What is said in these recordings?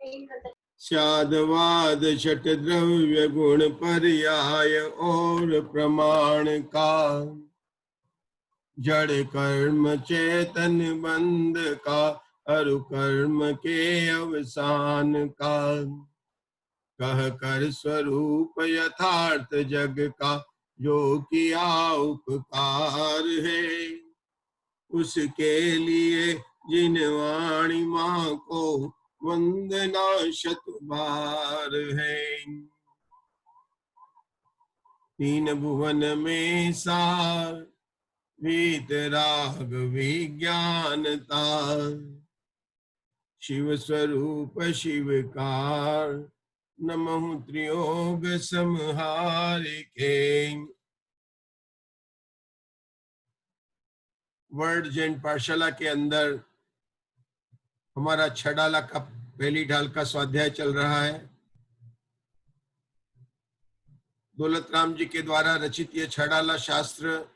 स्यादवाद षट द्रव्य गुण पर्याय और प्रमाण का, जड़ कर्म चेतन बंध का, अरु कर्म के अवसान का, कह कर स्वरूप यथार्थ जग का, जो किया उपकार है, उसके लिए जिन वाणी माँ को वंदना शत बार है। तीन भुवन में सार वीतराग विज्ञानता, शिव स्वरूप शिवकार, नमः त्रियोग संहार के। वर्ड जैन पाठशाला के अंदर हमारा छडाला का पहली ढाल का स्वाध्याय चल रहा है। दौलत राम जी के द्वारा रचित ये छडाला शास्त्र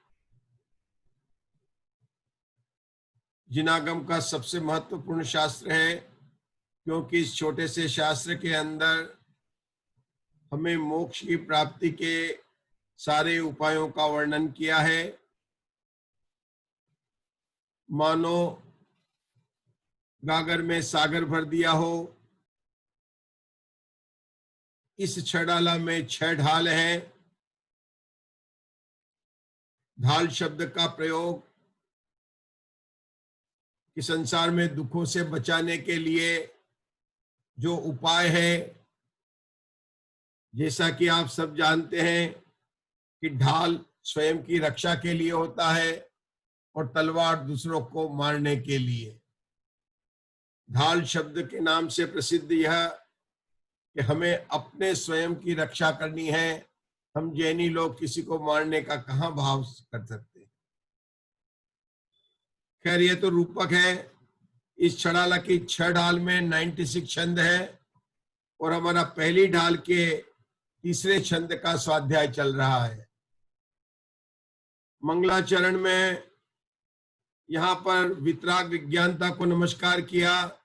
जिनागम का सबसे महत्वपूर्ण शास्त्र है, क्योंकि इस छोटे से शास्त्र के अंदर हमें मोक्ष की प्राप्ति के सारे उपायों का वर्णन किया है। मानो गागर में सागर भर दिया हो। इस छडाला में 6 ढाल हैं। ढाल शब्द का प्रयोग कि संसार में दुखों से बचाने के लिए जो उपाय है, जैसा कि आप सब जानते हैं कि ढाल स्वयं की रक्षा के लिए होता है और तलवार दूसरों को मारने के लिए। ढाल शब्द के नाम से प्रसिद्ध यह कि हमें अपने स्वयं की रक्षा करनी है। हम जैनी लोग किसी को मारने का कहाँ भाव कर सकते हैं। खैर, ये तो रूपक है। इस छड़ाला की 6 ढाल में 96 छंद है और हमारा पहली ढाल के तीसरे छंद का स्वाध्याय चल रहा है। मंगलाचरण में यहाँ पर वितराग विज्ञानता को नमस्कार किया,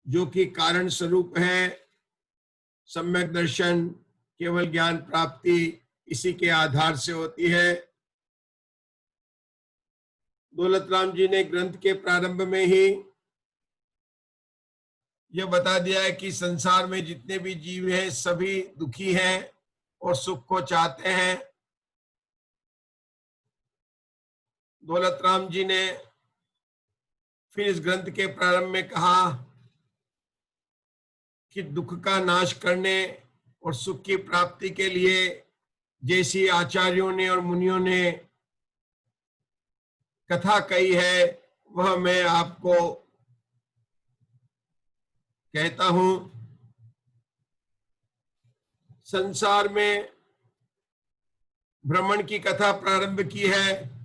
जो कि कारण स्वरूप है। सम्यक दर्शन केवल ज्ञान प्राप्ति इसी के आधार से होती है। दौलत राम जी ने ग्रंथ के प्रारंभ में ही यह बता दिया है कि संसार में जितने भी जीव हैं सभी दुखी हैं और सुख को चाहते हैं। दौलत राम जी ने फिर इस ग्रंथ के प्रारंभ में कहा कि दुख का नाश करने और सुख की प्राप्ति के लिए जैसी आचार्यों ने और मुनियों ने कथा कही है, वह मैं आपको कहता हूं। संसार में भ्रमण की कथा प्रारंभ की है।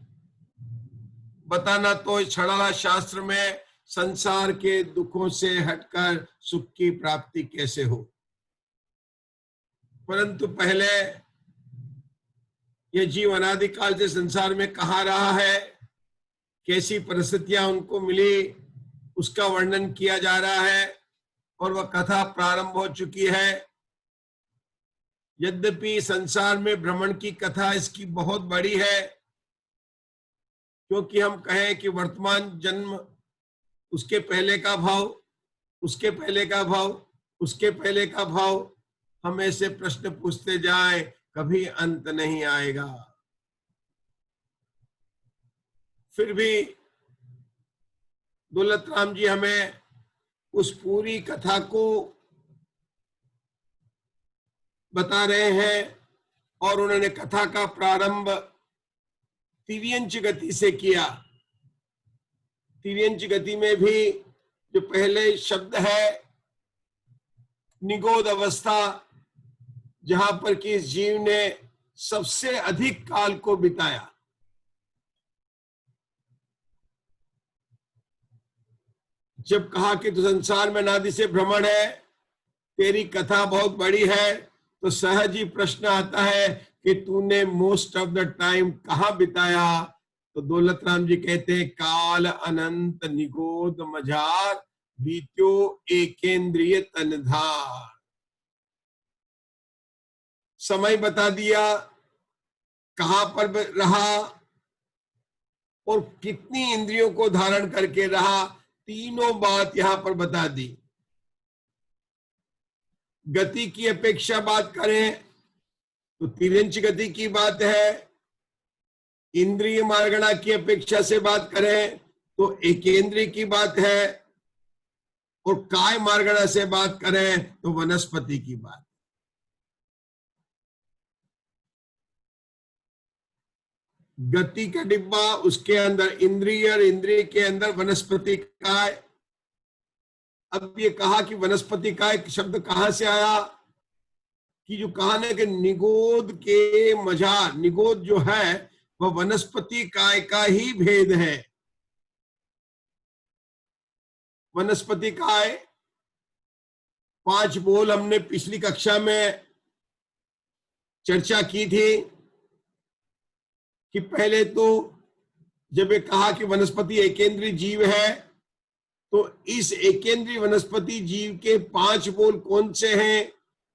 बताना तो इस छड़ाला शास्त्र में संसार के दुखों से हटकर सुख की प्राप्ति कैसे हो। परंतु पहले ये जीव अनादिकाल से संसार में कहाँ रहा है, कैसी परिस्थितियां उनको मिली, उसका वर्णन किया जा रहा है और वह कथा प्रारंभ हो चुकी है। यद्यपि संसार में भ्रमण की कथा इसकी बहुत बड़ी है, क्योंकि हम कहें कि वर्तमान जन्म, उसके पहले का भाव, उसके पहले का भाव, उसके पहले का भाव, हम ऐसे प्रश्न पूछते जाएं, कभी अंत नहीं आएगा। फिर भी दौलत राम जी हमें उस पूरी कथा को बता रहे हैं और उन्होंने कथा का प्रारंभ तिर्यंच गति से किया। तिर्यंच गति में भी जो पहले शब्द है निगोद अवस्था, जहां पर कि इस जीव ने सबसे अधिक काल को बिताया। जब कहा कि तू संसार में अनादि से भ्रमण है, तेरी कथा बहुत बड़ी है, तो सहज ही प्रश्न आता है कि तूने मोस्ट ऑफ द टाइम कहाँ बिताया। तो दौलत राम जी कहते हैं, काल अनंत निगोद मझार बीत्यो एकेंद्रिय तनधार। समय बता दिया, कहां पर रहा और कितनी इंद्रियों को धारण करके रहा, तीनों बात यहां पर बता दी। गति की अपेक्षा बात करें तो तिर्यंच गति की बात है। इंद्रिय मार्गणा की अपेक्षा से बात करें तो एकेंद्रिय की बात है, और काय मार्गणा से बात करें तो वनस्पति की बात। गति का डिब्बा, उसके अंदर इंद्रिय और इंद्रिय के अंदर वनस्पति काय। अब ये कहा कि वनस्पति काय शब्द कहां से आया, कि जो कहा ना कि निगोद के मझार, निगोद जो है वह वनस्पति काय का ही भेद है। वनस्पति काय 5 बोल हमने पिछली कक्षा में चर्चा की थी कि पहले तो जब ये कहा कि वनस्पति एकेंद्रीय जीव है, तो इस एकेंद्रीय वनस्पति जीव के 5 बोल कौन से हैं।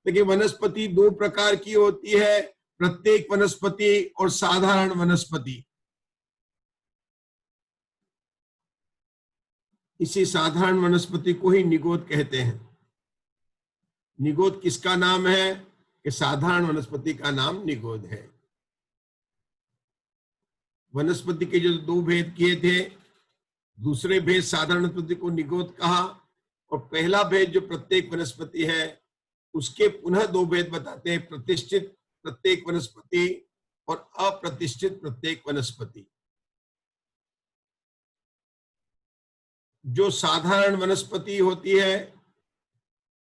देखिए, वनस्पति 2 प्रकार की होती है, प्रत्येक वनस्पति और साधारण वनस्पति। इसी साधारण वनस्पति को ही निगोद कहते हैं। निगोद किसका नाम है, कि साधारण वनस्पति का नाम निगोद है। वनस्पति के जो 2 भेद किए थे, दूसरे भेद साधारण वनस्पति को निगोद कहा, और पहला भेद जो प्रत्येक वनस्पति है उसके पुनः 2 भेद बताते हैं, प्रतिष्ठित प्रत्येक वनस्पति और अप्रतिष्ठित प्रत्येक वनस्पति। जो साधारण वनस्पति होती है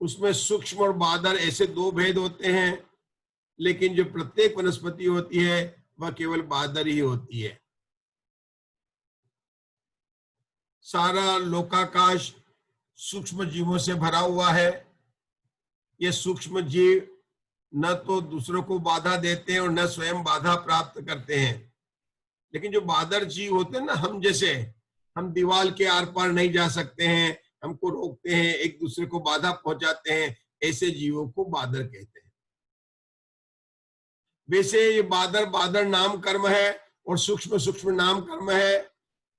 उसमें सूक्ष्म और बादर ऐसे 2 भेद होते हैं, लेकिन जो प्रत्येक वनस्पति होती है वह केवल बादर ही होती है। सारा लोकाकाश सूक्ष्म जीवों से भरा हुआ है। ये सूक्ष्म जीव न तो दूसरों को बाधा देते हैं और न स्वयं बाधा प्राप्त करते हैं। लेकिन जो बादर जीव होते हैं ना, हम जैसे, हम दीवार के आर पार नहीं जा सकते हैं, हमको रोकते हैं, एक दूसरे को बाधा पहुंचाते हैं, ऐसे जीवों को बादर कहते हैं। वैसे ये बादर बादर नाम कर्म है और सूक्ष्म सूक्ष्म नाम कर्म है।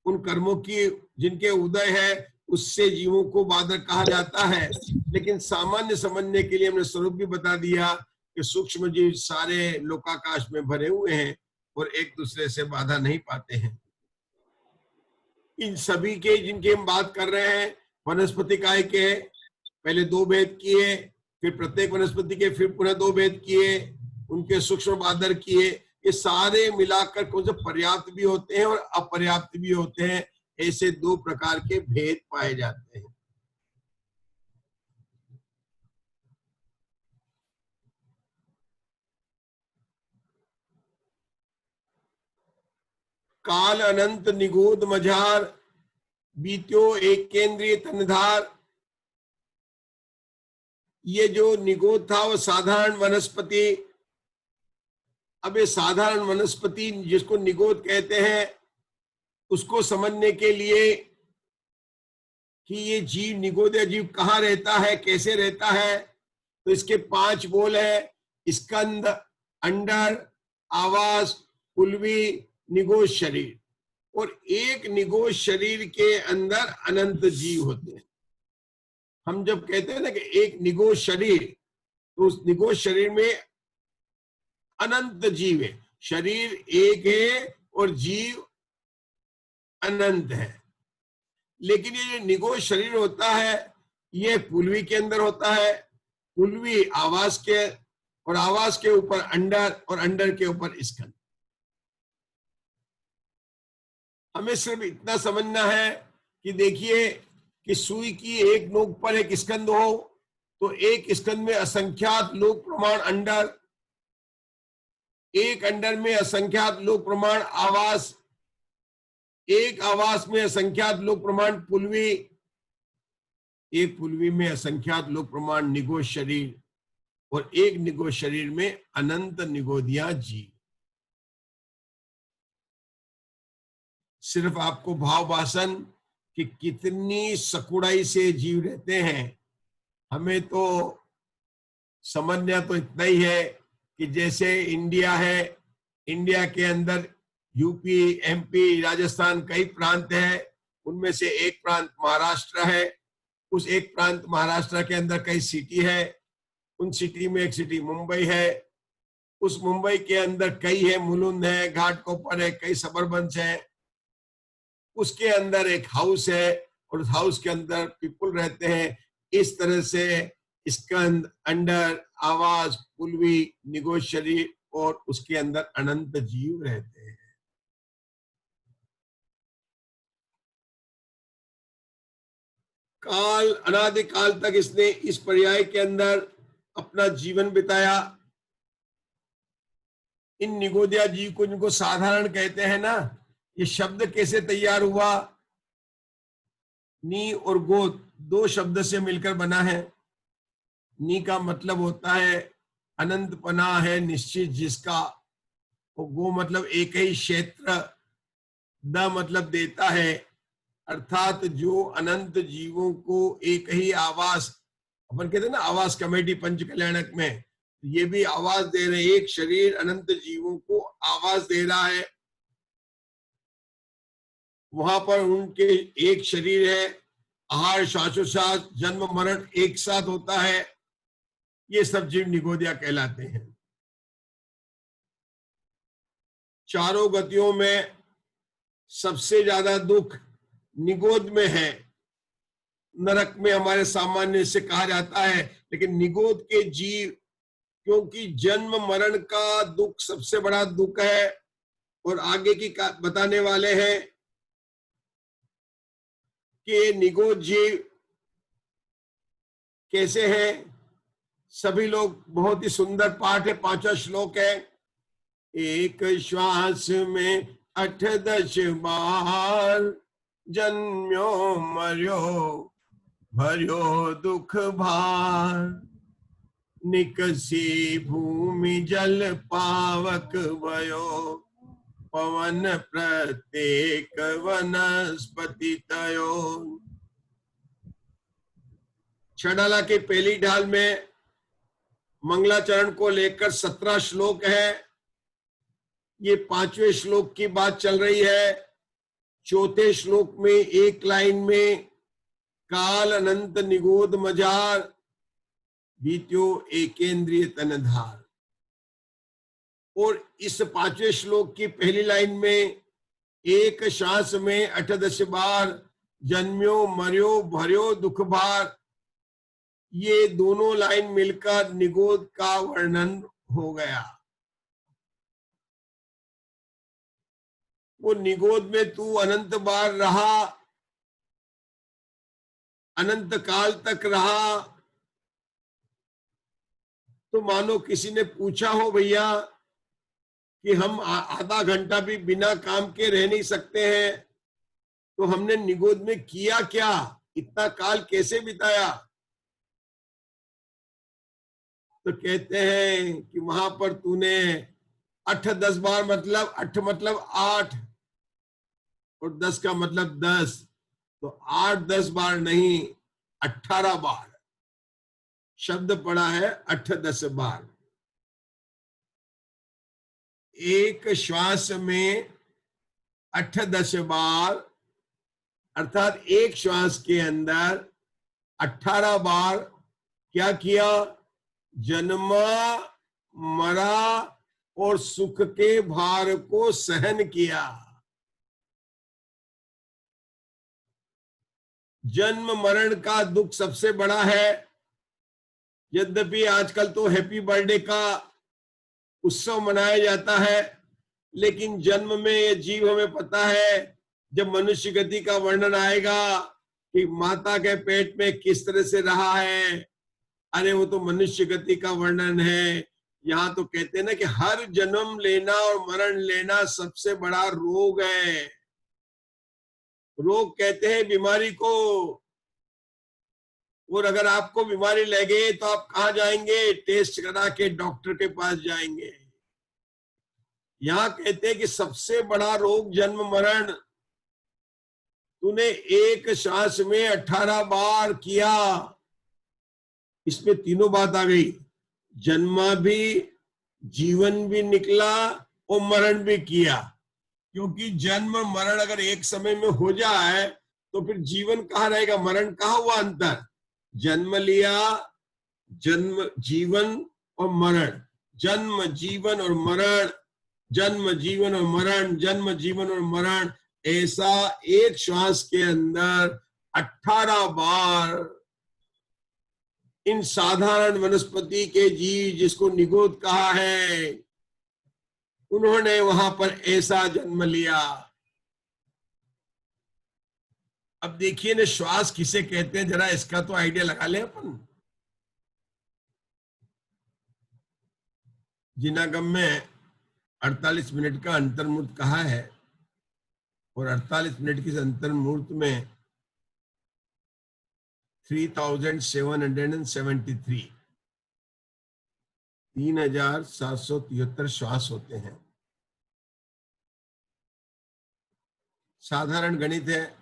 उन कर्मों की जिनके उदय है उससे जीवों को बादर कहा जाता है। लेकिन सामान्य समझने के लिए हमने स्वरूप भी बता दिया कि सूक्ष्म जीव सारे लोकाकाश में भरे हुए हैं और एक दूसरे से बाधा नहीं पाते हैं। इन सभी के जिनकी हम बात कर रहे हैं, वनस्पति काय के पहले 2 भेद किए, फिर प्रत्येक वनस्पति के फिर पुनः 2 भेद किए, उनके सूक्ष्म बादर किए। ये सारे मिलाकर कौन से पर्याप्त भी होते हैं और अपर्याप्त भी होते हैं। ऐसे 2 प्रकार के भेद पाए जाते हैं। काल अनंत निगोद मझार, बीत्यो एक केंद्रीय तनधार। ये जो निगोद था वो साधारण वनस्पति। अब ये साधारण वनस्पति जिसको निगोद कहते हैं, उसको समझने के लिए कि ये जीव निगोद जीव कहाँ रहता है, कैसे रहता है, तो इसके 5 बोल है, स्कंद, अंडर, आवास, पुलवी, निगोद शरीर। और एक निगोद शरीर के अंदर अनंत जीव होते हैं। हम जब कहते हैं ना कि एक निगोद शरीर, तो उस निगोद शरीर में अनंत जीव है। शरीर एक है और जीव अनंत है। लेकिन ये निगोद शरीर होता है, ये पुलवी के अंदर होता है, पुलवी आवास के, और आवास के ऊपर अंडर, और अंडर के ऊपर स्कंद। हमें सिर्फ इतना समझना है कि देखिए कि सुई की एक नोक पर एक स्कंद हो, तो एक स्कंद में असंख्यात लोक प्रमाण अंडर, एक अंडर में असंख्यात लोक प्रमाण आवास, एक आवास में असंख्यात लोक प्रमाण पुलवी, एक पुलवी में असंख्यात लोक प्रमाण निगोद शरीर, और एक निगोद शरीर में अनंत निगोदिया जीव। सिर्फ आपको भाव वासन कि कितनी सकुड़ाई से जीव रहते हैं। हमें तो समझना तो इतना ही है कि जैसे इंडिया है, इंडिया के अंदर यूपी, एमपी, राजस्थान कई प्रांत हैं, उनमें से एक प्रांत महाराष्ट्र है। उस एक प्रांत महाराष्ट्र के अंदर कई सिटी है, उन सिटी में एक सिटी मुंबई है। उस मुंबई के अंदर कई है, मुलुंड है, घाटकोपर है, कई सबरबंस है। उसके अंदर एक हाउस है और उस हाउस के अंदर पीपल रहते हैं। इस तरह से स्कंद, अंडर, आवाज, पुलवी, निगोज शरीर और उसके अंदर अनंत जीव रहते हैं। काल, अनादिकाल तक इसने इस पर्याय के अंदर अपना जीवन बिताया। इन निगोदिया जीव को, जिनको साधारण कहते हैं ना, ये शब्द कैसे तैयार हुआ? नी और गोद दो शब्द से मिलकर बना है। नी का मतलब होता है अनंत पनाह है, निश्चित जिसका। और गो मतलब एक ही क्षेत्र, द मतलब देता है, अर्थात जो अनंत जीवों को एक ही आवास, अपन कहते हैं ना आवास कमेटी पंचकल्याणक में, ये भी आवाज दे रहे, एक शरीर अनंत जीवों को आवाज दे रहा है। वहां पर उनके एक शरीर है, आहार, श्वासोच्छ्वास, जन्म मरण एक साथ होता है। ये सब जीव निगोदिया कहलाते हैं। चारों गतियों में सबसे ज्यादा दुख निगोद में है। नरक में हमारे सामान्य से कहा जाता है, लेकिन निगोद के जीव, क्योंकि जन्म मरण का दुख सबसे बड़ा दुख है। और आगे की बताने वाले हैं कि निगोद जीव कैसे हैं। सभी लोग, बहुत ही सुंदर पाठ है, 5वां श्लोक है। एक श्वास में 8-10 बार जन्म्यो मर्यो भर्यो दुख भार। निकसी भूमि जल पावक भयो पवन प्रत्येक वनस्पति तयो। छड़ाला की पहली ढाल में मंगलाचरण को लेकर 17 श्लोक है। ये 5वें श्लोक की बात चल रही है। चौथे श्लोक में एक लाइन में काल अनंत निगोद मजार द्वितीयो एकेंद्रिय तनधार। और इस 5वें श्लोक की पहली लाइन में एक श्वास में 8-10 बार जन्म्यो मर्यो भर्यो दुख भार, ये दोनों लाइन मिलकर निगोद का वर्णन हो गया। वो निगोद में तू अनंत बार रहा, अनंत काल तक रहा। तो मानो किसी ने पूछा हो, भैया कि हम आधा घंटा भी बिना काम के रह नहीं सकते हैं, तो हमने निगोद में किया क्या, इतना काल कैसे बिताया? तो कहते हैं कि वहां पर तूने 8-10 बार, मतलब 8 मतलब 8 और 10 का मतलब 10, तो 8-10 बार नहीं 18 बार शब्द पड़ा है, 8-10 बार। एक श्वास में 8-10 बार, अर्थात एक श्वास के अंदर 18 बार क्या किया? जन्मा, मरा और सुख के भार को सहन किया। जन्म मरण का दुख सबसे बड़ा है। यद्यपि आजकल तो हैप्पी बर्थडे का उत्सव मनाया जाता है, लेकिन जन्म में ये जीव, हमें पता है जब मनुष्य गति का वर्णन आएगा कि माता के पेट में किस तरह से रहा है, अरे वो तो मनुष्य गति का वर्णन है। यहाँ तो कहते हैं ना कि हर जन्म लेना और मरण लेना सबसे बड़ा रोग है। रोग कहते हैं बीमारी को। और अगर आपको बीमारी लगे तो आप कहाँ जाएंगे? टेस्ट करा के डॉक्टर के पास जाएंगे। यहाँ कहते हैं कि सबसे बड़ा रोग जन्म मरण। तूने एक श्वास में 18 बार किया। इसमें तीनों बात आ गई, जन्मा भी, जीवन भी निकला और मरण भी किया। क्योंकि जन्म मरण अगर एक समय में हो जाए तो फिर जीवन कहाँ रहेगा, मरण कहाँ हुआ अंतर। जन्म लिया, जन्म जीवन और मरण, जन्म जीवन और मरण, जन्म जीवन और मरण, जन्म जीवन और मरण, ऐसा एक श्वास के अंदर 18 बार इन साधारण वनस्पति के जीव, जिसको निगोद कहा है, उन्होंने वहां पर ऐसा जन्म लिया। अब देखिए ना, श्वास किसे कहते हैं, जरा इसका तो आइडिया लगा ले अपन। जिनागम में 48 मिनट का अंतर्मुहूर्त कहा है, और 48 मिनट की अंतर्मुहूर्त में 3773 3773 श्वास होते हैं। साधारण गणित है,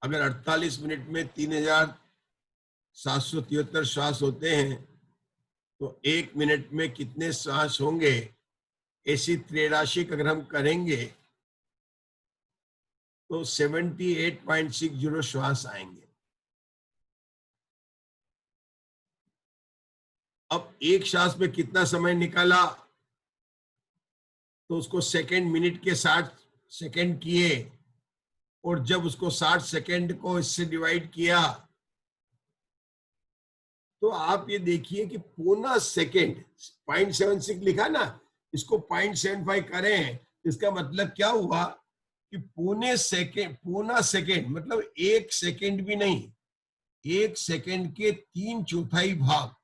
अगर 48 मिनट में 3773 श्वास होते हैं तो एक मिनट में कितने श्वास होंगे, ऐसी त्रैराशिक अगर हम करेंगे तो 78.60 श्वास आएंगे। अब एक श्वास में कितना समय निकाला, तो उसको सेकंड, मिनट के 60 सेकंड किए, और जब उसको 60 सेकंड को इससे डिवाइड किया तो आप ये देखिए कि पौना सेकंड, 0.76 लिखा ना, इसको 0.75 करें, इसका मतलब क्या हुआ कि पौना सेकंड मतलब एक सेकंड भी नहीं, एक सेकंड के 3/4 भाग,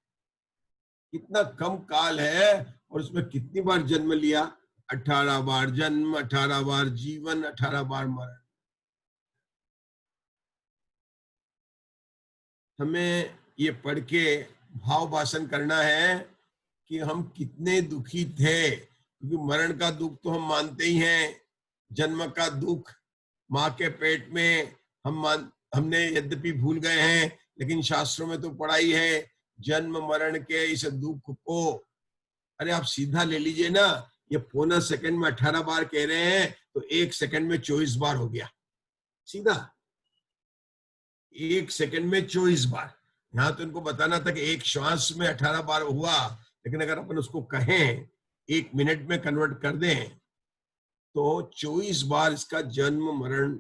कितना कम काल है, और उसमें कितनी बार जन्म लिया, 18 बार जन्म, 18 बार जीवन, 18 बार मरण। हमें ये पढ़ के भाव भाषण करना है कि हम कितने दुखी थे, क्योंकि मरण का दुख तो हम मानते ही हैं, जन्म का दुख माँ के पेट में हमने यद्यपि भूल गए हैं, लेकिन शास्त्रों में तो पढ़ाई है जन्म मरण के इस दुख को। अरे आप सीधा ले लीजिए ना, ये पौना सेकंड में 18 बार कह रहे हैं तो एक सेकंड में 24 बार हो गया, सीधा एक सेकंड में 24 बार। यहाँ तो इनको बताना था कि एक श्वास में 18 बार हुआ, लेकिन अगर अपन उसको कहें एक मिनट में कन्वर्ट कर दें तो 24 बार इसका जन्म मरण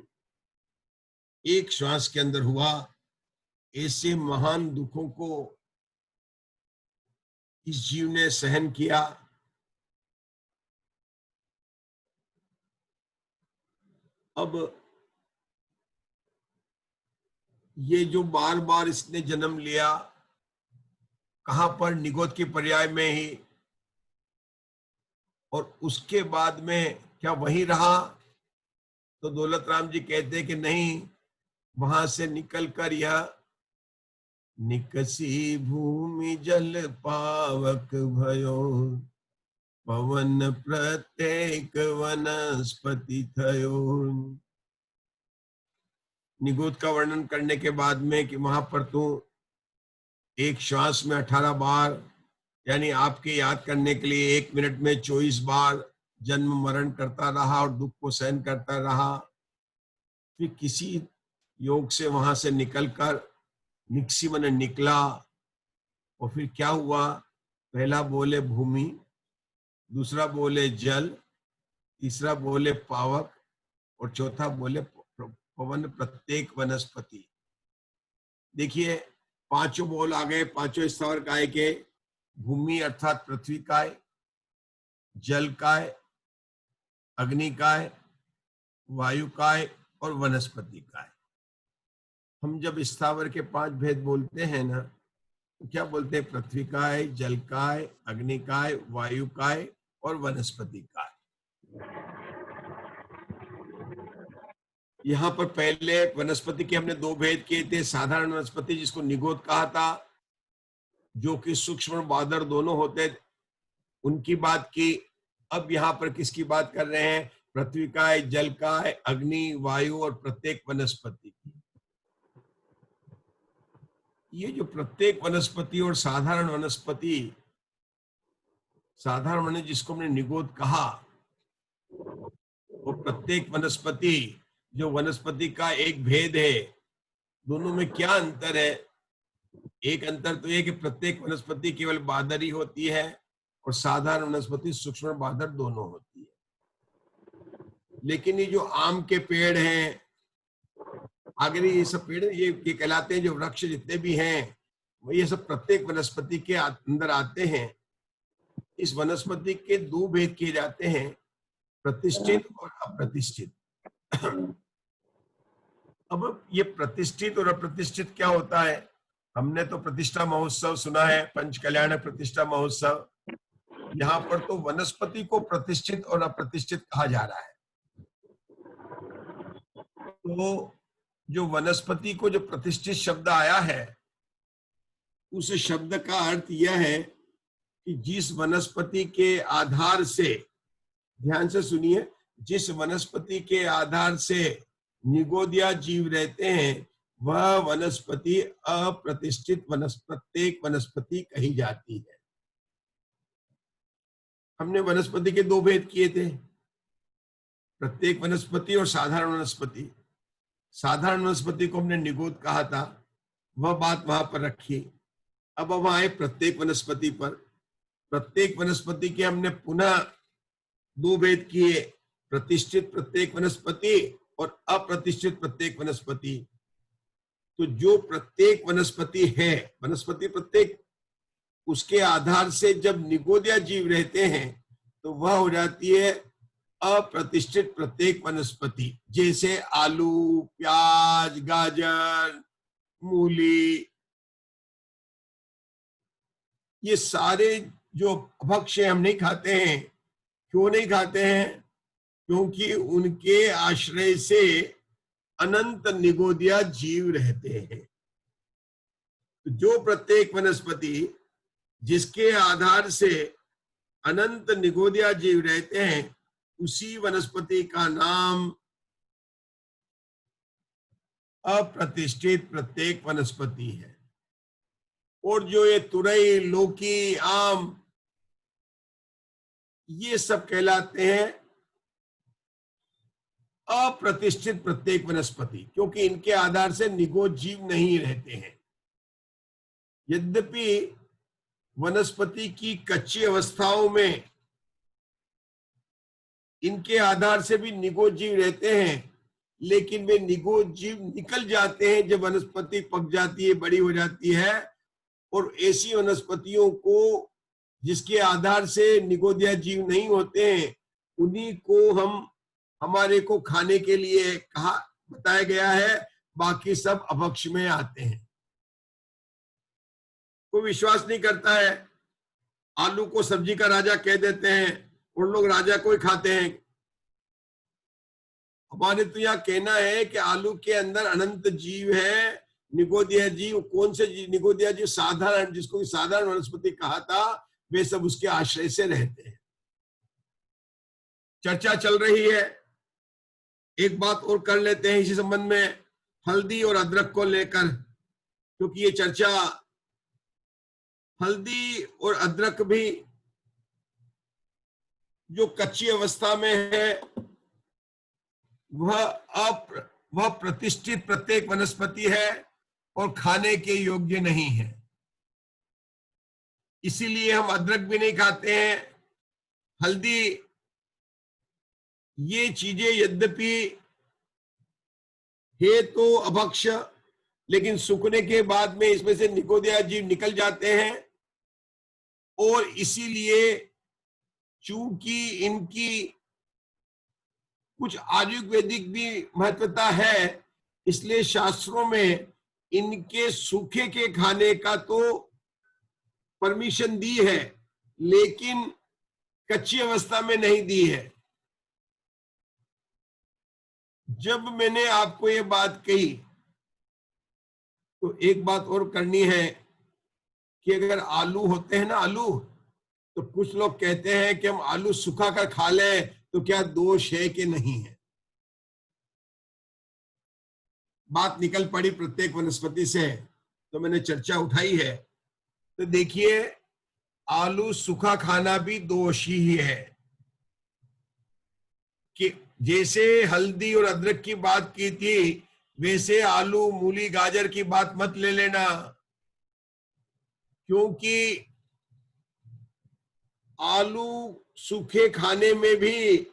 एक श्वास के अंदर हुआ। ऐसे महान दुखों को इस जीव ने सहन किया। अब ये जो बार बार इसने जन्म लिया, कहां पर, निगोद के पर्याय में ही, और उसके बाद में क्या वही रहा, तो दौलत राम जी कहते हैं कि नहीं, वहां से निकलकर यह निकसी भूमि जल पावक भयो, पवन प्रत्येक वनस्पति थयो। निगोद का वर्णन करने के बाद में कि वहां पर तू एक श्वास में 18 बार, यानी आपके याद करने के लिए एक मिनट में 24 बार जन्म मरण करता रहा और दुख को सहन करता रहा। फिर किसी योग से वहां से निकलकर निक्सी मन निकला, और फिर क्या हुआ, पहला बोले भूमि, दूसरा बोले जल, तीसरा बोले पावक, और चौथा बोले पवन प्रत्येक वनस्पति। देखिए पांचों बोल आ गए, पांचों स्थावर काय के, भूमि अर्थात पृथ्वी काय, जल काय, अग्नि काय, वायु काय और वनस्पति काय। हम जब स्थावर के 5 भेद बोलते हैं ना, तो क्या बोलते हैं, पृथ्वी काय, जल काय, अग्नि काय, वायु काय और वनस्पति काय। यहाँ पर पहले वनस्पति के हमने 2 भेद किए थे, साधारण वनस्पति जिसको निगोद कहा था, जो कि सूक्ष्म और बादर दोनों होते, उनकी बात की। अब यहाँ पर किसकी बात कर रहे हैं, पृथ्वी का है, जल का है, अग्नि, वायु और प्रत्येक वनस्पति की। ये जो प्रत्येक वनस्पति और साधारण वनस्पति, साधारण वनस्पति जिसको हमने निगोद कहा, वो प्रत्येक वनस्पति जो वनस्पति का एक भेद है, दोनों में क्या अंतर है? एक अंतर तो ये कि प्रत्येक वनस्पति केवल बादरी होती है और साधारण वनस्पति सूक्ष्म और बादर दोनों होती है। लेकिन ये जो आम के पेड़ हैं, आगे ये सब पेड़ ये कहलाते हैं, जो वृक्ष जितने भी हैं वो ये सब प्रत्येक वनस्पति के अंदर आते हैं। इस वनस्पति के दो भेद किए जाते हैं, प्रतिष्ठित और अप्रतिष्ठित। अब ये प्रतिष्ठित और अप्रतिष्ठित क्या होता है? हमने तो प्रतिष्ठा महोत्सव सुना है, पंच कल्याण प्रतिष्ठा महोत्सव। यहाँ पर तो वनस्पति को प्रतिष्ठित और अप्रतिष्ठित कहा जा रहा है। तो जो वनस्पति को जो प्रतिष्ठित शब्द आया है, उस शब्द का अर्थ यह है कि जिस वनस्पति के आधार से, ध्यान से सुनिए, जिस वनस्पति के आधार से निगोदिया जीव रहते हैं, वह वनस्पति अप्रतिष्ठित प्रत्येक वनस्पति कही जाती है। हमने वनस्पति के दो भेद किए थे, प्रत्येक वनस्पति और साधारण वनस्पति। साधारण वनस्पति को हमने निगोद कहा था, वह बात वहां पर रखी। अब हम आए प्रत्येक वनस्पति पर। प्रत्येक वनस्पति के हमने पुनः दो भेद किए, प्रतिष्ठित प्रत्येक वनस्पति और अप्रतिष्ठित प्रत्येक वनस्पति। तो जो प्रत्येक वनस्पति है, वनस्पति प्रत्येक, उसके आधार से जब निगोदिया जीव रहते हैं तो वह हो जाती है अप्रतिष्ठित प्रत्येक वनस्पति। जैसे आलू, प्याज, गाजर, मूली, ये सारे जो भक्ष्य हम नहीं खाते हैं। क्यों नहीं खाते हैं? क्योंकि उनके आश्रय से अनंत निगोदिया जीव रहते हैं। तो जो प्रत्येक वनस्पति जिसके आधार से अनंत निगोदिया जीव रहते हैं, उसी वनस्पति का नाम अप्रतिष्ठित प्रत्येक वनस्पति है। और जो ये तुरई, लौकी, आम, ये सब कहलाते हैं अप्रतिष्ठित प्रत्येक वनस्पति, क्योंकि इनके आधार से निगोद जीव नहीं रहते हैं। यद्यपि वनस्पति की कच्ची अवस्थाओं में इनके आधार से भी निगोद जीव रहते हैं, लेकिन वे निगोद जीव निकल जाते हैं जब वनस्पति पक जाती है, बड़ी हो जाती है। और ऐसी वनस्पतियों को जिसके आधार से निगोदिया जीव नहीं होते हैं, उन्हीं को हमारे को खाने के लिए कहा बताया गया है। बाकी सब अभक्ष में आते हैं। कोई विश्वास नहीं करता है, आलू को सब्जी का राजा कह देते हैं, उन लोग राजा को ही खाते हैं। हमारे तो यहाँ कहना है कि आलू के अंदर अनंत जीव है, निगोदिया जीव। कौन से निगोदिया जीव? साधारण, जिसको साधारण वनस्पति कहा था, वे सब उसके आश्रय से रहते हैं। चर्चा चल रही है, एक बात और कर लेते हैं इसी संबंध में, हल्दी और अदरक को लेकर, क्योंकि ये चर्चा हल्दी और अदरक भी जो कच्ची अवस्था में है, वह प्रतिष्ठित प्रत्येक वनस्पति है और खाने के योग्य नहीं है। इसीलिए हम अदरक भी नहीं खाते हैं, हल्दी, ये चीजें यद्यपि है तो अभक्ष्य, लेकिन सूखने के बाद में इसमें से निगोदिया जीव निकल जाते हैं। और इसीलिए चूंकि इनकी कुछ आयुर्वेदिक भी महत्वता है, इसलिए शास्त्रों में इनके सूखे के खाने का तो परमिशन दी है, लेकिन कच्ची अवस्था में नहीं दी है। जब मैंने आपको ये बात कही तो एक बात और करनी है कि अगर आलू होते हैं ना, आलू, तो कुछ लोग कहते हैं कि हम आलू सुखा कर खा लें तो क्या दोष है कि नहीं है? बात निकल पड़ी प्रत्येक वनस्पति से, तो मैंने चर्चा उठाई है। तो देखिए, आलू सूखा खाना भी दोष ही है कि जैसे हल्दी और अदरक की बात की थी, वैसे आलू, मूली, गाजर की बात मत ले लेना, क्योंकि आलू सूखे खाने में भी,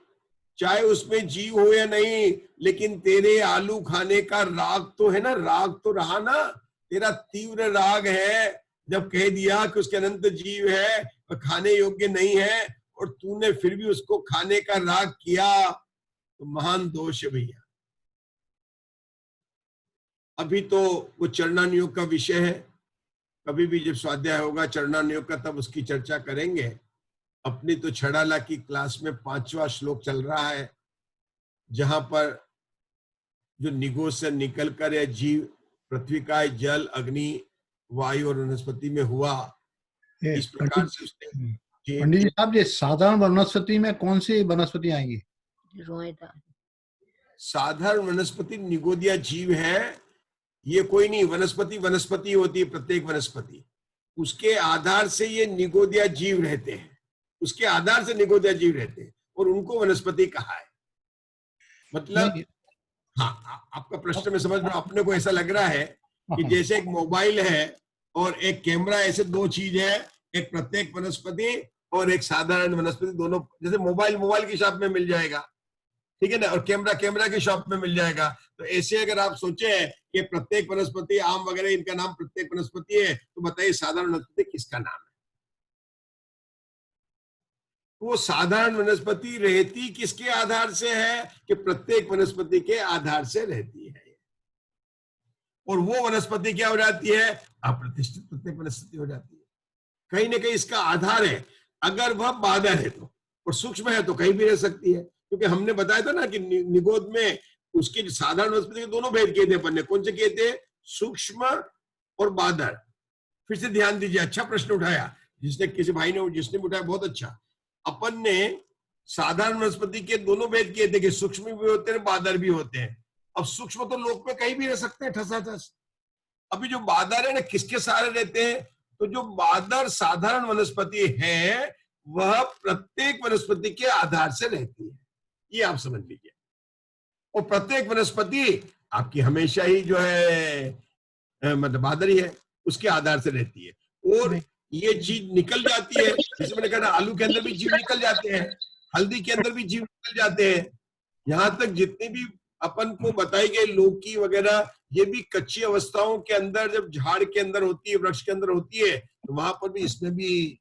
चाहे उसमें जीव हो या नहीं, लेकिन तेरे आलू खाने का राग तो है ना, राग तो रहा ना, तेरा तीव्र राग है। जब कह दिया कि उसके अनंत जीव है और खाने योग्य नहीं है, और तूने फिर भी उसको खाने का राग किया, तो महान दोष है भैया। अभी तो वो चरणानुयोग का विषय है, कभी भी जब स्वाध्याय होगा चरणानुयोग का तब उसकी चर्चा करेंगे। अपनी तो छड़ाला की क्लास में 5वां श्लोक चल रहा है, जहां पर जो निगोद से निकलकर या जीव पृथ्वी का जल, अग्नि, वायु और वनस्पति में हुआ, इस प्रकार से उसने। पंडित जी साहब, ये साधारण वनस्पति में कौन सी वनस्पति आएंगी? साधारण वनस्पति निगोदिया जीव है, ये कोई नहीं। वनस्पति वनस्पति होती है, प्रत्येक वनस्पति, उसके आधार से ये निगोदिया जीव रहते हैं, उसके आधार से निगोदिया जीव रहते हैं, और उनको वनस्पति कहा है। मतलब हाँ, आपका प्रश्न में समझ रहा हूं। अपने को ऐसा लग रहा है कि जैसे एक मोबाइल है और एक कैमरा, ऐसे दो चीज है, एक प्रत्येक वनस्पति और एक साधारण वनस्पति। दोनों, जैसे मोबाइल की शॉप में मिल जाएगा, ठीक है ना, और कैमरा की शॉप में मिल जाएगा। तो ऐसे अगर आप सोचे कि प्रत्येक वनस्पति, आम वगैरह, इनका नाम प्रत्येक वनस्पति है, तो बताइए साधारण वनस्पति किसका नाम है? वो साधारण वनस्पति रहती किसके आधार से है? कि प्रत्येक वनस्पति के आधार से रहती है, और वो वनस्पति क्या हो जाती है? अप्रतिष्ठित प्रत्येक वनस्पति हो जाती है। कहीं ना कहीं इसका आधार है। अगर वह बादर है तो, और सूक्ष्म है तो कहीं भी रह सकती है, क्योंकि हमने बताया था ना कि निगोद में उसके साधारण वनस्पति के दोनों भेद किए थे अपन ने। कौन से किए थे? सूक्ष्म और बादर। फिर से ध्यान दीजिए, अच्छा प्रश्न उठाया जिसने, किसी भाई ने, जिसने उठाया, बहुत अच्छा। अपन ने साधारण वनस्पति के दोनों भेद किए थे कि सूक्ष्म भी होते हैं, बादर भी होते हैं। अब सूक्ष्म तो लोक में कहीं भी रह सकते हैं ठसाठस। अभी जो बादर है ना, किसके सहारे रहते हैं? तो जो बादर साधारण वनस्पति है, वह प्रत्येक वनस्पति के आधार से रहती है, ये आप समझ लीजिए। और प्रत्येक वनस्पति आपकी हमेशा ही जो है मतलब बादर ही है, उसके आधार से रहती है। और ये चीज निकल जाती है, जैसे मैंने कहा, आलू के अंदर भी जीव निकल जाते हैं, हल्दी के अंदर भी जीव निकल जाते हैं। यहां तक जितनी भी अपन को बताई गई लौकी वगैरह, ये भी कच्ची अवस्थाओं के अंदर, जब झाड़ के अंदर होती है, वृक्ष के अंदर होती है, तो वहां पर भी इसमें भी,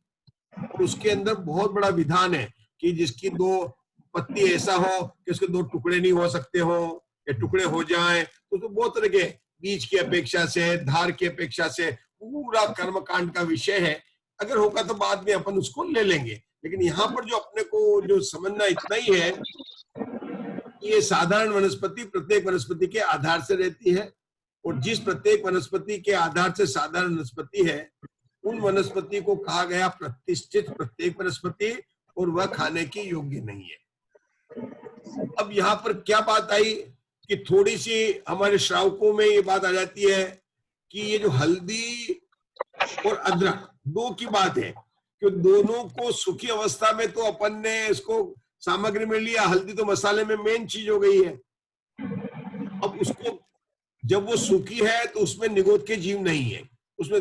और उसके अंदर बहुत बड़ा विधान है कि जिसकी दो पत्ती ऐसा हो कि उसके दो टुकड़े नहीं हो सकते हो, या टुकड़े हो जाएं, तो बहुत तरह के बीज की अपेक्षा से, धार की अपेक्षा से, पूरा कर्मकांड का विषय है। अगर होगा तो बाद में अपन उसको ले लेंगे, लेकिन यहाँ पर जो अपने को जो समझना इतना ही है, ये साधारण वनस्पति प्रत्येक वनस्पति के आधार से रहती है, और जिस प्रत्येक वनस्पति के आधार से साधारण वनस्पति है, उन वनस्पति को कहा गया प्रतिष्ठित प्रत्येक वनस्पति, और वह खाने की योग्य नहीं है। अब यहाँ पर क्या बात आई कि थोड़ी सी हमारे श्रावकों में ये बात आ जाती है कि ये जो हल्दी और अदरक दो की बात है, कि दोनों को सूखी अवस्था में तो अपन ने इसको सामग्री में लिया, हल्दी तो मसाले में मेन चीज हो गई है। अब उसको जब वो सूखी है तो उसमें निगोद के जीव नहीं है, उसमें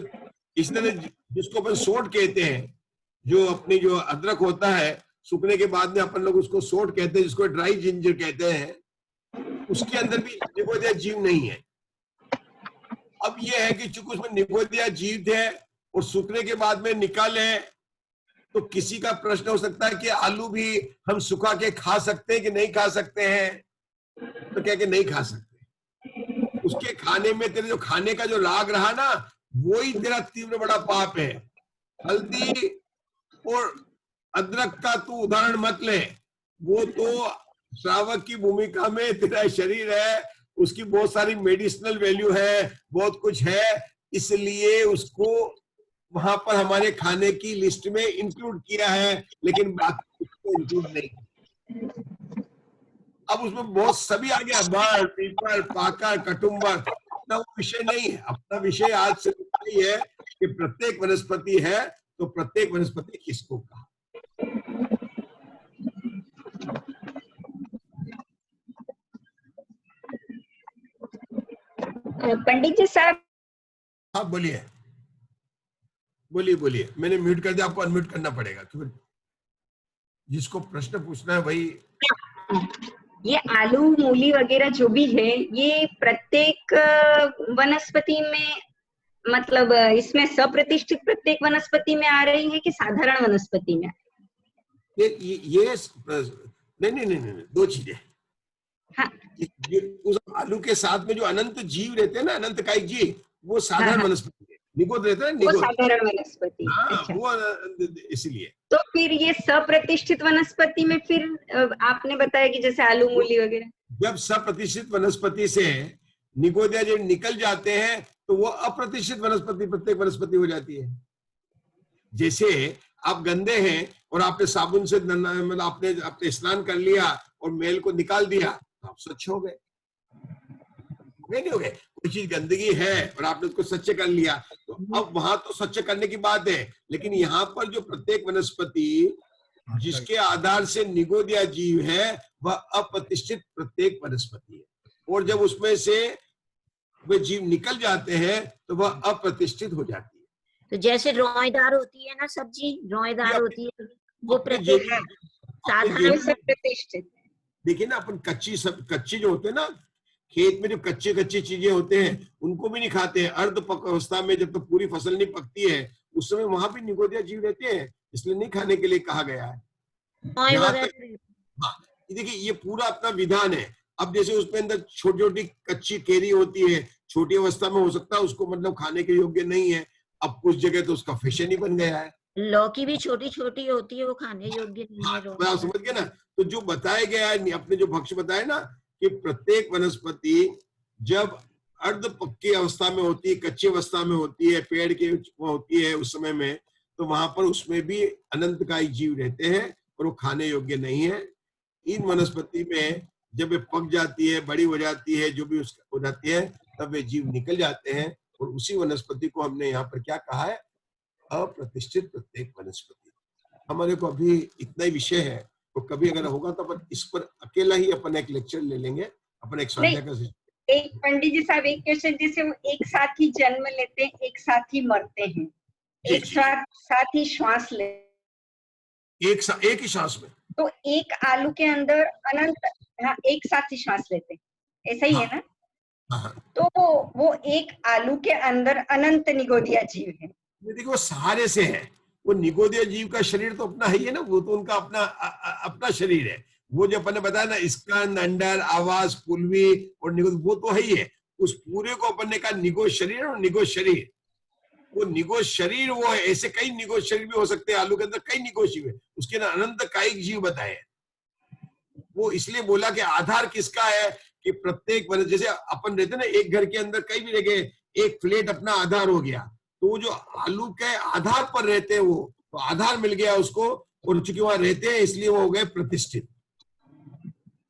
इस तरह जिसको अपन सोट कहते हैं, जो अपनी जो अदरक होता है सूखने के बाद में अपन लोग उसको सोट कहते हैं, जिसको ड्राई जिंजर कहते हैं, उसके अंदर भी निगोदिया जीव नहीं है। अब ये है कि चूंकि उसमें निगोदिया जीव थे और सूखने के बाद में निकाले, तो किसी का प्रश्न हो सकता है कि आलू भी हम सुखा के खा सकते हैं कि नहीं खा सकते हैं? तो क्या कि नहीं खा सकते। उसके खाने में तेरे जो खाने का जो राग रहा ना, वो ही तेरा तीव्र बड़ा पाप है। हल्दी और अदरक का तू उदाहरण मत ले, वो तो श्रावक की भूमिका में तेरा शरीर है, उसकी बहुत सारी मेडिसिनल वैल्यू है, बहुत कुछ है, इसलिए उसको वहां पर हमारे खाने की लिस्ट में इंक्लूड किया है, लेकिन बाकी उसको इंक्लूड नहीं। अब उसमें बहुत सभी आ गया, बर्ड, पीपल, पाकर, कटुम्बर, अपना वो विषय नहीं है। अपना विषय आज से यही है कि प्रत्येक वनस्पति है तो प्रत्येक वनस्पति किसको कहा। पंडित जी साहब। हाँ बोलिए बोलिए बोलिए, मैंने म्यूट कर दिया, आपको अनम्यूट करना पड़ेगा क्योंकि जिसको प्रश्न पूछना है वही। ये आलू मूली वगैरह जो भी है, ये प्रत्येक वनस्पति में, मतलब इसमें सप्रतिष्ठित प्रत्येक वनस्पति में आ रही है कि साधारण वनस्पति में? ये नहीं नहीं नहीं नहीं, दो चीजें। हाँ। ये उस आलू के साथ में जो अनंत जीव रहते हैं ना, अनंत कायिक जीव, वो साधारण वनस्पति है, निगोद रहता है, वो निगोद। साधारण वनस्पति। हाँ, अच्छा। वो इसलिए। तो फिर ये सप्रतिष्ठित वनस्पति में फिर आपने बताया कि जैसे आलू मूली वगैरह, जब सप्रतिष्ठित वनस्पति से निगोदिया जब निकल जाते हैं तो वो अप्रतिष्ठित वनस्पति, प्रत्येक वनस्पति हो जाती है। जैसे आप गंदे हैं और आपने साबुन से मतलब आपने स्नान कर लिया और मैल को निकाल दिया तो आप स्वच्छ हो गए, नहीं हो गए। कोई चीज गंदगी है और आपने उसको स्वच्छ कर लिया तो अब वहां तो स्वच्छ करने की बात है, लेकिन यहाँ पर जो प्रत्येक वनस्पति जिसके आधार से निगोदिया जीव है वह अप्रतिष्ठित प्रत्येक वनस्पति है, और जब उसमें से वे जीव निकल जाते हैं तो वह अप्रतिष्ठित हो जाती है। तो जैसे रोएदार होती है ना सब्जी, रोएदार होती है, वो प्रत्येक साधारण प्रतिष्ठित। देखिए ना, अपन कच्ची जो होते हैं ना, खेत में जो कच्ची चीजें होते हैं उनको भी नहीं खाते हैं। अर्ध पक अवस्था में जब तक पूरी फसल नहीं पकती है उस समय वहां भी निगोदिया जीव रहते हैं, इसलिए नहीं खाने के लिए कहा गया है। हाँ, देखिए ये पूरा अपना विधान है। अब जैसे उसमें अंदर छोटी छोटी कच्ची केरी होती है, छोटी अवस्था में हो सकता है उसको मतलब खाने के योग्य नहीं है, अब कुछ जगह तो उसका फैशन ही बन गया है। लौकी भी छोटी छोटी होती है, वो खाने योग्य नहीं है। हाँ, आप समझ गए ना। तो जो बताया गया है, अपने जो भक्ष्य बताए ना कि प्रत्येक वनस्पति जब अर्ध पक्की अवस्था में होती है, कच्ची अवस्था में होती है, पेड़ की होती है उस समय में, तो वहां पर उसमें भी अनंतकायी जीव रहते हैं और वो खाने योग्य नहीं है। इन वनस्पति में जब ये पक जाती है, बड़ी हो जाती है, जो भी उसका हो जाती है, तब वे जीव निकल जाते हैं और उसी वनस्पति को हमने यहाँ पर क्या कहा है, अप्रतिष्ठित प्रत्येक वनस्पति। हमारे को अभी इतना ही विषय है, तो कभी अगर होगा तो अपन इस पर अकेला ही अपन एक लेक्चर ले लेंगे, अपन एक स्वाध्याय का। एक पंडित जी साहब, एक क्वेश्चन, जैसे वो एक साथ ही जन्म लेते हैं, एक साथ ही मरते हैं, एक साथ ही श्वास ले, एक ही श्वास में, तो एक आलू के अंदर अनंत, हाँ, एक साथ ही श्वास लेते हैं, ऐसा ही है ना? हाँ। तो वो एक आलू के अंदर अनंत निगोदिया जीव है। देखो वो सहारे से है, वो निगोदिया जीव का शरीर तो अपना है ना, वो तो उनका अपना शरीर है। वो जो अपन ने बताया ना, स्कंद, अंडर, आवास, पुलवी और निगोद, वो तो है ही है। उस पूरे को अपन ने कहा निगोद शरीर और निगोद शरीर। वो निगोद शरीर वो है, ऐसे कई निगोद शरीर भी हो सकते हैं, आलू के अंदर कई निगोद जीव है, उसके ना अनंत कायिक जीव बताए। वो इसलिए बोला कि आधार किसका है कि प्रत्येक जैसे अपन रहते ना एक घर के अंदर कई भी जगह एक फ्लैट अपना आधार हो गया, तो वो जो आलू के आधार पर रहते हैं वो तो आधार मिल गया उसको, और चूंकि वहां रहते हैं इसलिए वो हो गए प्रतिष्ठित।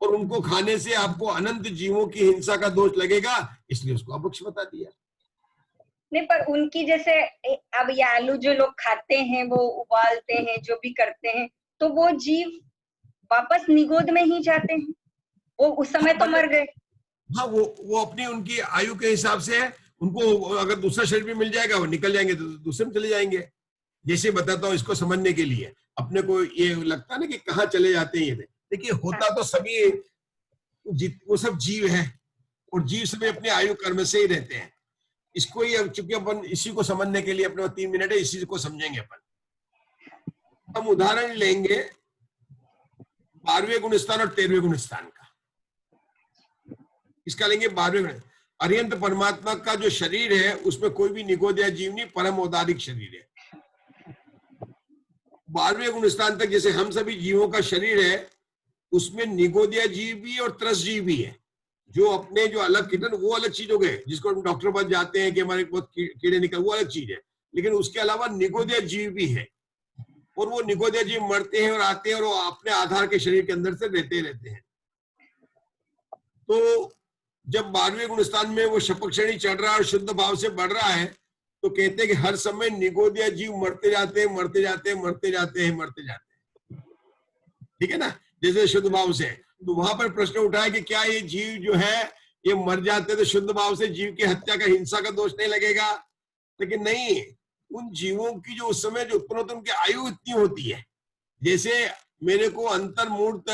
और उनको खाने से आपको अनंत जीवों की हिंसा का दोष लगेगा, इसलिए उसको अभक्ष बता दिया। नहीं, पर उनकी जैसे अब ये आलू जो लोग खाते हैं, वो उबालते हैं, जो भी करते हैं, तो वो जीव वापस निगोद में ही जाते हैं, वो उस समय तो मर गए। हाँ, वो अपनी उनकी आयु के हिसाब से है, उनको अगर दूसरा शरीर भी मिल जाएगा वो निकल जाएंगे तो दूसरे में चले जाएंगे। जैसे बताता हूँ इसको समझने के लिए, अपने को ये लगता है ना कि कहाँ चले जाते हैं ये, देखिए होता तो सभी वो सब जीव है और जीव सभी अपने आयु कर्म से ही रहते हैं। इसको ही अब चूंकि अपन इसी को समझने के लिए अपने 3 मिनट है, इसी को समझेंगे अपन। हम उदाहरण लेंगे 12वें गुण स्थान और 13वें गुण स्थान का। इसका लेंगे 12वें गुण। अरिहंत परमात्मा का जो शरीर है उसमें कोई भी निगोदिया जीव नहीं, परम औदारिक शरीर है। 12वें गुण स्थान तक जैसे हम सभी जीवों का शरीर है, उसमें निगोदिया जीव भी और त्रस जीव भी है। जो अपने जो अलग कीटन वो अलग चीज हो गए, जिसको हम डॉक्टर पास जाते हैं कि हमारे बहुत कीड़े निकल, वो अलग चीज है, लेकिन उसके अलावा निगोदिया जीव भी है। और वो निगोदिया जीव मरते हैं और आते हैं और वो अपने आधार के शरीर के अंदर से रहते हैं। तो जब 12वें गुणस्थान में वो शपथ श्रेणी चढ़ रहा है और शुद्ध भाव से बढ़ रहा है, तो कहते हैं कि हर समय निगोदिया जीव मरते जाते हैं, मरते जाते हैं, मरते जाते हैं, मरते जाते हैं। ठीक है ना, जैसे शुद्ध भाव से। तो वहां पर प्रश्न उठा है कि क्या ये जीव जो है ये मर जाते हैं तो शुद्ध भाव से जीव की हत्या का, हिंसा का दोष नहीं लगेगा? लेकिन नहीं, उन जीवों की जो उस समय जो उत्पन्न होते हैं उनकी आयु इतनी होती है, जैसे मेरे को अंतर्मूर्त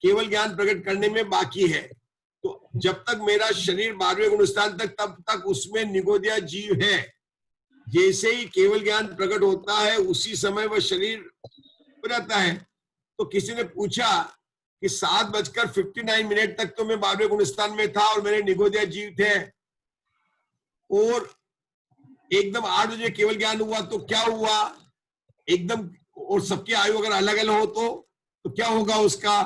केवल ज्ञान प्रकट करने में बाकी है, तो जब तक मेरा शरीर 12वें गुणस्थान तक, तब तक उसमें निगोदिया जीव है। जैसे ही केवल ज्ञान प्रकट होता है उसी समय वह शरीर हो जाता है। तो किसी ने पूछा कि 7:59 तक तो मैं 12वें गुणस्थान में था और मेरे निगोदिया जीव थे, और एकदम 8 बजे केवल ज्ञान हुआ तो क्या हुआ एकदम, और सबकी आयु अगर अलग अलग हो तो क्या होगा उसका?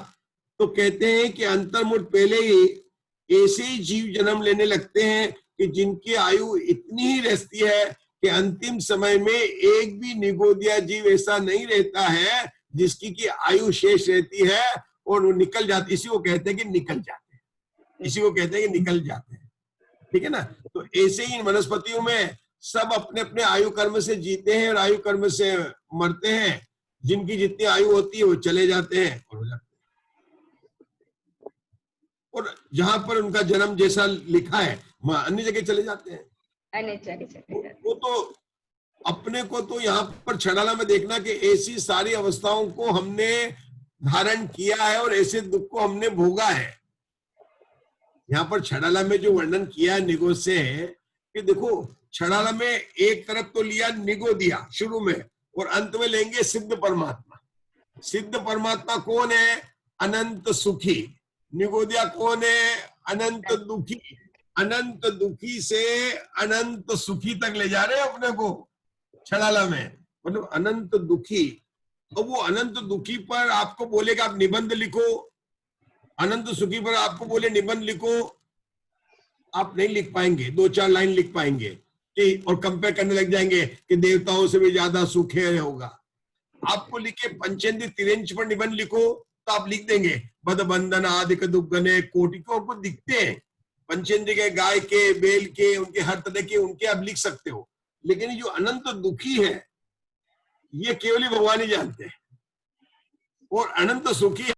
तो कहते हैं कि अंतर्मुख पहले ही ऐसे ही जीव जन्म लेने लगते हैं कि जिनकी आयु इतनी ही रहती है कि अंतिम समय में एक भी निगोदिया जीव ऐसा नहीं रहता है जिसकी की आयु शेष रहती है और वो निकल जाती। इसी को कहते हैं कि निकल जाते हैं, इसी को कहते हैं कि निकल जाते हैं। ठीक है ना। तो ऐसे ही इन वनस्पतियों में सब अपने अपने आयु कर्म से जीते हैं और आयु कर्म से मरते हैं। जिनकी जितनी आयु होती है वो चले जाते हैं और हो जाते हैं, और जहां पर उनका जन्म जैसा लिखा है वहां अन्य जगह चले जाते हैं। वो तो अपने को तो यहाँ पर छड़ाला में देखना कि ऐसी सारी अवस्थाओं को हमने धारण किया है और ऐसे दुख को हमने भोगा है। यहाँ पर छड़ाला में जो वर्णन किया है निगो से, कि देखो छड़ाला में एक तरफ तो लिया निगोदिया शुरू में, और अंत में लेंगे सिद्ध परमात्मा। सिद्ध परमात्मा कौन है? अनंत सुखी। निगोदिया कौन है? अनंत दुखी। अनंत दुखी से अनंत सुखी तक ले जा रहे हैं अपने को छड़ाला में, मतलब अनंत दुखी। तो वो अनंत दुखी पर आपको बोलेगा आप निबंध लिखो, अनंत सुखी पर आपको बोले निबंध लिखो, आप नहीं लिख पाएंगे, 2-4 लाइन लिख पाएंगे कि, और कंपेयर करने लग जाएंगे कि देवताओं से भी ज्यादा सुख है होगा। आपको लिखे पंचेंद्र तिरंज पर निबंध लिखो तो आप लिख देंगे बद बंधन आदिक दुग्गने कोटि को, आपको दिखते हैं पंचेंद्र के, गाय के, बैल के, उनके हर तरह के उनके आप लिख सकते हो। लेकिन जो अनंत दुखी है ये केवल ही भगवान ही जानते हैं, और अनंत सुखी